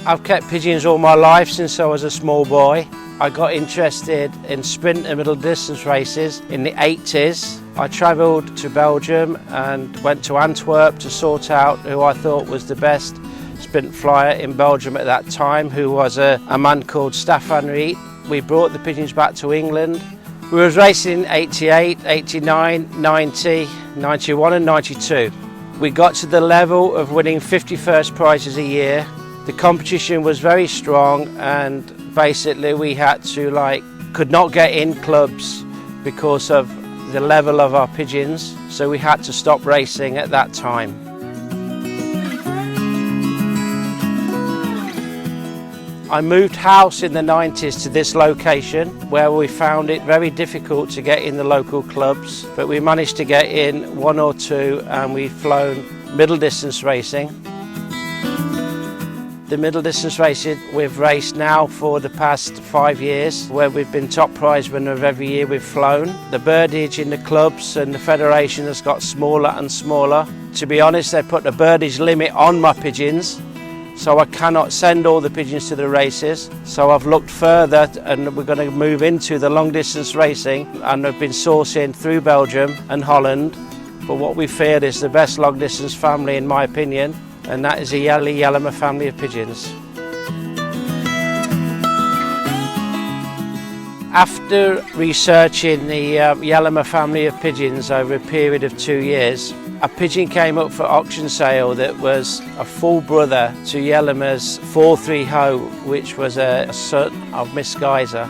I've kept pigeons all my life since I was a small boy. I got interested in sprint and middle distance races in the 80s. I travelled to Belgium and went to Antwerp to sort out who I thought was the best sprint flyer in Belgium at that time, who was a man called Stefan Riet. We brought the pigeons back to England. We was racing in 88, 89, 90, 91 and 92. We got to the level of winning 50 first prizes a year. The competition was very strong, and basically we had to could not get in clubs because of the level of our pigeons, so we had to stop racing at that time. I moved house in the 90s to this location where we found it very difficult to get in the local clubs, but we managed to get in one or two, and we've flown middle distance racing. The middle distance racing we've raced now for the past 5 years, where we've been top prize winner of every year we've flown. The birdage in the clubs and the federation has got smaller and smaller. To be honest, they put a birdage limit on my pigeons, so I cannot send all the pigeons to the races. So I've looked further, and we're going to move into the long distance racing, and we've been sourcing through Belgium and Holland for what we feel is the best long distance family in my opinion, and that is the Yellomer family of pigeons. After researching the Yellomer family of pigeons over a period of 2 years, a pigeon came up for auction sale that was a full brother to Yellomer's 430, which was a son of Miss Geyser.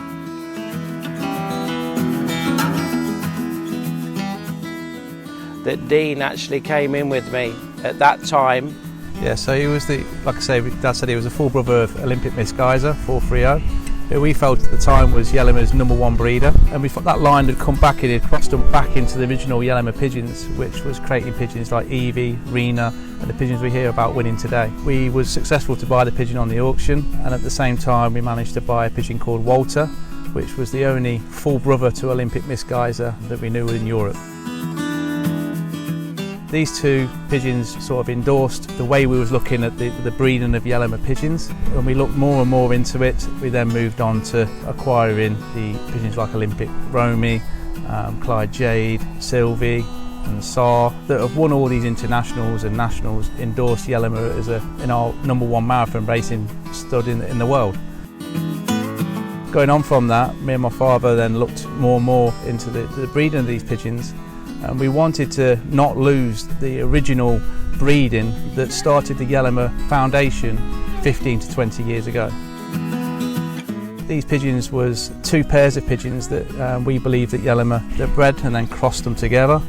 That Dean actually came in with me at that time. Yeah, so he was like I say, Dad said he was a full brother of Olympic Miss Geyser, 430, who we felt at the time was Yellomer's #1 breeder. And we thought that line had come back in, it crossed them back into the original Yellomer pigeons, which was creating pigeons like Evie, Rena, and the pigeons we hear about winning today. We was successful to buy the pigeon on the auction, and at the same time we managed to buy a pigeon called Walter, which was the only full brother to Olympic Miss Geyser that we knew in Europe. These two pigeons sort of endorsed the way we was looking at the breeding of Yellomer pigeons. When we looked more and more into it, we then moved on to acquiring the pigeons like Olympic Romy, Clyde Jade, Sylvie and Saar that have won all these internationals and nationals, endorsed Yellomer as in our #1 marathon racing stud in the world. Going on from that, me and my father then looked more and more into the breeding of these pigeons, and we wanted to not lose the original breeding that started the Yellomer Foundation 15 to 20 years ago. These pigeons was two pairs of pigeons that we believe that Yellomer that bred and then crossed them together,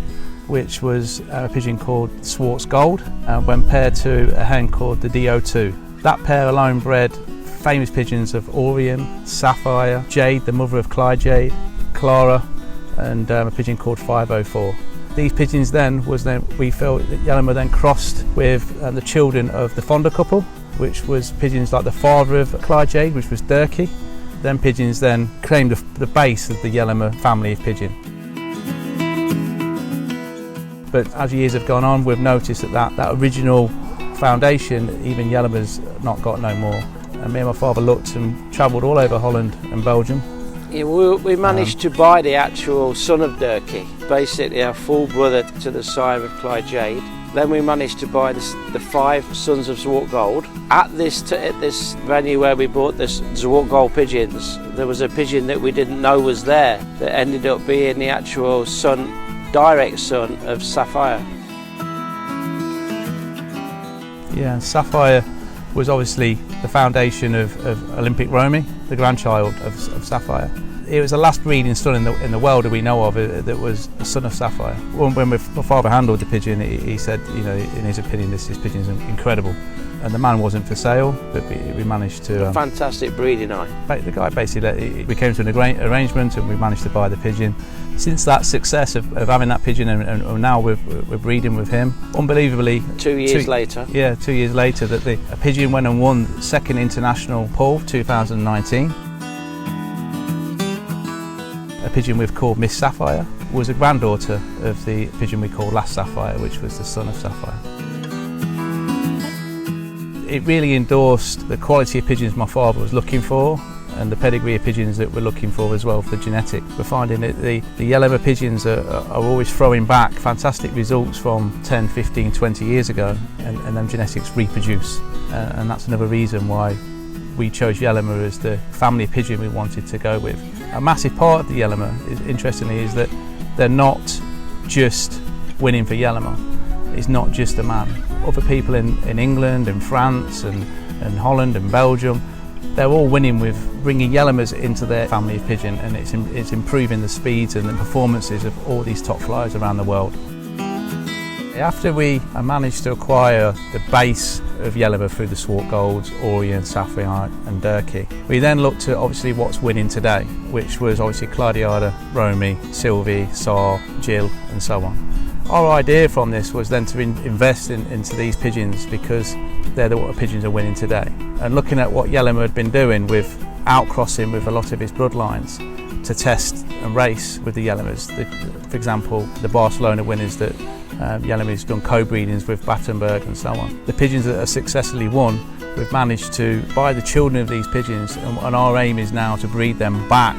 which was a pigeon called Swartz Gold when paired to a hen called the DO2. That pair alone bred famous pigeons of Orion, Sapphire, Jade, the mother of Clyde Jade, Clara, and a pigeon called 504. These pigeons we felt that Yellomer then crossed with the children of the Fonda couple, which was pigeons like the father of Clyde Jade, which was Durkee. Them pigeons then claimed the base of the Yellomer family of pigeon. But as years have gone on, we've noticed that original foundation, even Yellomer's not got no more. And me and my father looked and travelled all over Holland and Belgium. Yeah, we managed to buy the actual son of Durkee, basically our full brother to the sire of Clyde Jade. Then we managed to buy the 5 sons of Swartz Gold. At this venue where we bought the Swartz Gold pigeons, there was a pigeon that we didn't know was there that ended up being the actual direct son of Sapphire. Yeah, Sapphire was obviously the foundation of Olympic Romy, the grandchild of Sapphire. It was the last breeding stud in the world that we know of that was a son of Sapphire. When my father handled the pigeon, he said, you know, in his opinion, this pigeon is incredible. And the man wasn't for sale, but we managed to... fantastic breeding eye. The guy basically, we came to an arrangement and we managed to buy the pigeon. Since that success of having that pigeon and now we're breeding with him, unbelievably... 2 years later. Yeah, 2 years later, that a pigeon went and won the 2nd International Poll 2019. A pigeon we've called Miss Sapphire was a granddaughter of the pigeon we called Last Sapphire, which was the son of Sapphire. It really endorsed the quality of pigeons my father was looking for and the pedigree of pigeons that we're looking for as well for the genetics. We're finding that the yellow pigeons are always throwing back fantastic results from 10, 15, 20 years ago, and them genetics reproduce. And that's another reason why we chose Yellowmer as the family of pigeon we wanted to go with. A massive part of the Yellowmer, interestingly, is that they're not just winning for Yellowmer. It's not just a man. Other people in England and France and Holland and Belgium, they're all winning with bringing Yellowmers into their family of pigeon, and it's improving the speeds and the performances of all these top flyers around the world. After we managed to acquire the base of Yellowmer through the Swart Golds, Orient, Safriite and Durkee, we then looked at obviously what's winning today, which was obviously Claudiada, Romy, Sylvie, Sar, Jill and so on. Our idea from this was then to invest into these pigeons because they're what the pigeons are winning today. And looking at what Yellowmer had been doing with outcrossing with a lot of his bloodlines to test and race with the Yellowmers. For example, the Barcelona winners that Yellowmer's done co-breedings with Battenberg and so on. The pigeons that are successfully won, we've managed to buy the children of these pigeons, and our aim is now to breed them back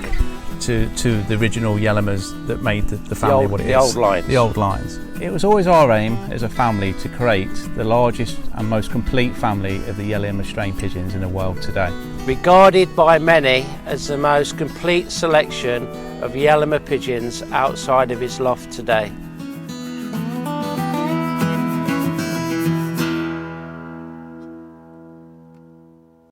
to the original Yellowmers that made the family what it is. The old lines. The old lines. It was always our aim as a family to create the largest and most complete family of the Yellowmer strain pigeons in the world today. Regarded by many as the most complete selection of Yellowmer pigeons outside of his loft today.